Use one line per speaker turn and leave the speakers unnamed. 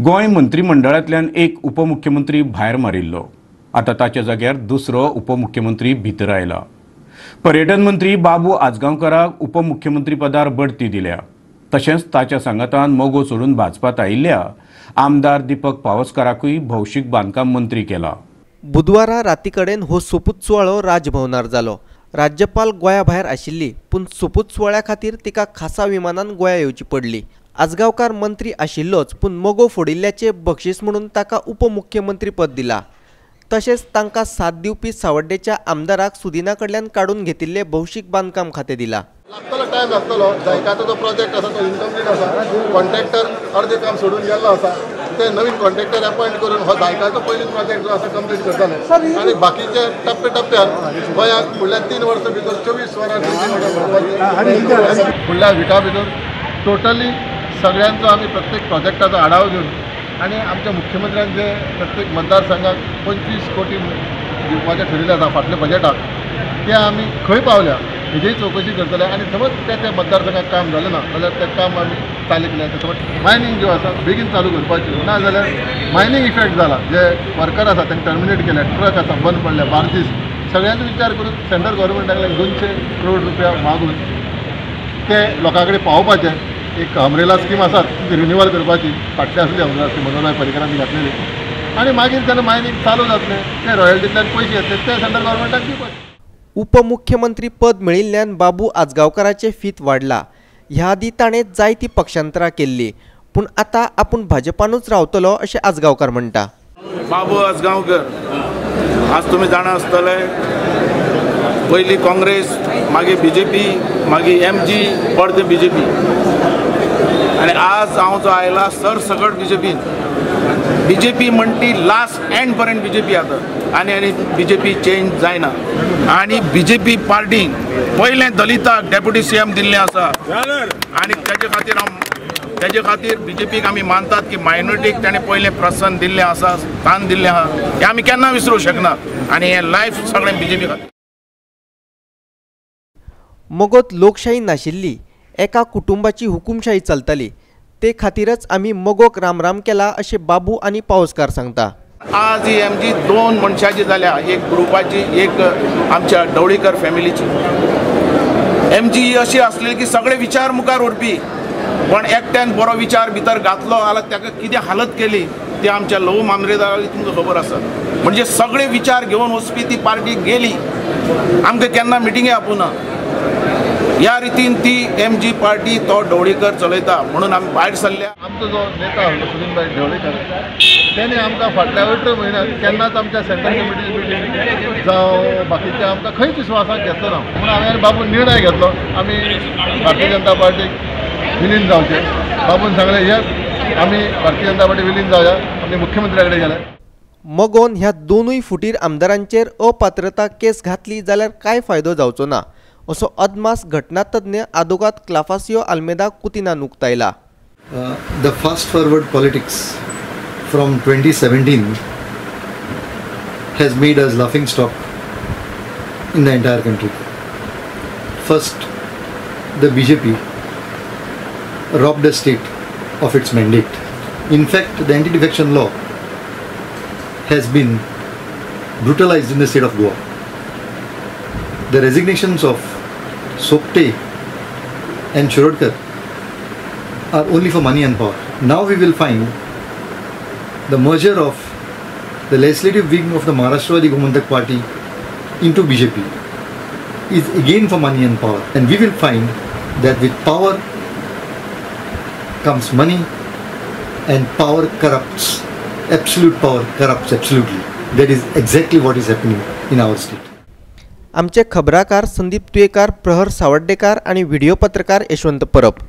गोंय मंत्रिमंडळांतल्यान एक उपमुख्यमंत्री भायर मारिल्लो। आता ताच्या जाग्यार दुसरो उपमुख्यमंत्री भितर आयला। पर्यटन मंत्री बाबू आजगांवकाराक उपमुख्यमंत्री पदार बढती दिल्या। तशेंच ताच्या सांगातान मोगो सोडून भाजपात आयिल्ल्या आमदार दीपक पावसकाराकूय भौशीक बांदकाम मंत्री केला।
बुधवारा राती कडेन हो सोपूत सुवाळो राजभवनार जालो। राज्यपाल गोंया भायर आशिल्ली, पूण सोपूत सुवाळ्या खातीर तिका खासा विमानान गोंया येवची पडली। आजगांवकार मंत्री आशिल्लोच, पूण मोगो फोडिल्ल्याचे बक्षीस म्हणून ताका उपमुख्यमंत्री पद दिला। तशेंच तांकां साथ दिवपी सावड्डेच्या आमदाराक सुदिना कडल्यान काडून घेतिल्ले भौशीक बांदकाम खातें दिला।
लागतलो टायम लागतलो। जायकाचो जो प्रोजेक्ट आसा तो इनकम्प्लीट आसा। कॉन्ट्रॅक्टर अर्धे काम सोडून गेल्लो आसा। ते नवीन कॉन्ट्रॅक्टर अपॉइंट करून हो जायकाचो पयलीं प्रोजेक्ट जो आसा कंप्लीट करताले आनी बाकीचे टप्पे टप्प्यान गोंयाक फुडल्या 3 वर्सां भितर 24 वरां फुडल्या विका भितर टोटली सगळ्यांचो आमी प्रत्येक प्रोजेक्टाचो आढावा घेवन आनी आमच्या मुख्यमंत्र्यांचे प्रत्येक मतदारसंघाक 25 कोटी दिवपाचें ठरिल्लें आसा फाटल्या बजेटाक। ते आमी खंय पावल्या हेजी चवकशी करतले आनी समज त्या मतदारसंघाक काम जालें ना जाल्यार तें काम आमी चालीकलें। समज मायनींग ज्यो आसा बेगीन चालू करपाची ना जाल्यार मायनींग इफेक्ट जाला, जे वर्कर आसा तांकां टर्मिनेट केले, ट्रक आसा बंद पडले, बार्जीस सगळ्यांचो विचार करून सेंट्रल गव्हर्मेंटाक 200 करोड रुपया मागून ते लोकां कडेन पावोवपाचें। एक अमरेला स्कीम आसा ती रिन्यूवल करपाची, फाटली आसली अमरेला स्कीम मनोहरभाई पर्रीकरांनी घातलेली आनी मागीर जेन्ना मायनींग चालू जातलें ते रॉयल्टींतल्यान पयशे येतले ते सेंट्रल गव्हर्मेंटाक दिवपाचे।
उपमुख्यमंत्री पद मेळिल्ल्यान बाबू आजगांवकाराचे फीत वाडला। ह्या आदी ताणें जायती पक्षांतरां केल्ली, पूण आतां आपूण भाजपानूच रावतलो अशें आजगांवकार म्हणटा।
बाबू आजगांवकर आज तुमी जाणा आसतले, पयलीं काँग्रेस, मागीर BJP, मागीर MG, परते BJP आनी आज हांव जो आयला सरसकट BJP म्हणटी लास्ट एंड पर्यंत BJP आता आनी BJP चेंज जायना। आनी BJP पार्टीन पयलें दलिताक डेप्युटी CM दिल्लें आसा आनी तेजे खातीर BJPक आमी मानतात की मायनॉरिटीक ताणें पयलें प्रसन दिल्लें आसा, स्थान दिल्लें आहा, हें आमी केन्ना विसरूं शकना आनी हें लायफ सगळें BJP खातीर।
मोगोत लोकशाही नाशिल्ली, एका कुटुंबाची हुकुमशाही चलताली, ते खातीरच आमी मोगोक राम केला अशें बाबू आनी पावसकार सांगता।
आज ही MG 2 मनशाची जाल्या, एक ग्रुपाची, एक आमच्या ढवळीकर फॅमिलीची। MG ही अशी आसली की सगळे विचार मुखार व्हरपी, पण एकट्यान बरो विचार भितर घातलो जाल्यार ताका कितें हालत केली ती आमच्या लहू मांद्रेदाराक तुमकां खबर आसा। म्हणजे सगळे विचार घेवन वचपी ती पार्टी गेली, आमकां केन्ना मिटिंगे आपुना। ह्या रितीन ती MG पार्टी तो ढवळीकर चलयता म्हणून आमी भायर सरल्या।
आमचो जो नेता सुनीलभाई ढवळीकर तेणे आमकां फाटल्या 18 म्हयन्यात केन्नाच आमच्या सेंट्रल कमिटी मिटींग जावं बाकीचे आमकां खंयच विश्वासाक घेतलो ना। म्हणून हांवें बाबून निर्णय घेतलो आमी भारतीय जनता पार्टीक विलीन जावचे। बाबून सांगलें यस आमी भारतीय जनता पार्टी विलीन जावया, आमी मुख्यमंत्र्या कडेन गेले।
मोगोन ह्या दोनूय फुटीर आमदारांचेर अपात्रता केस घातली जाल्यार काय फायदो जावचो ना असो अदमास घटनातज्ञ आदोगात क्लाफासियो आल्मेदा कुतिनान उक्तायला।
The fast forward politics from 2017 has made us laughing stock in the entire country. First, the BJP robbed the state of its mandate. In fact, the anti-defection law has been brutalized in the state of Goa. The resignations of Sopte and Shirodkar are only for money and power. Now we will find the merger of the legislative wing of the Maharashtra Gomantak party into BJP is again for money and power. And we will find that with power comes money and power corrupts. Absolute power corrupts absolutely. That is exactly what is happening in our state.
आमचे खबराकार संदीप तुयेकार, प्रहर सावड्डेकार आणि video पत्रकार यशवंत परब।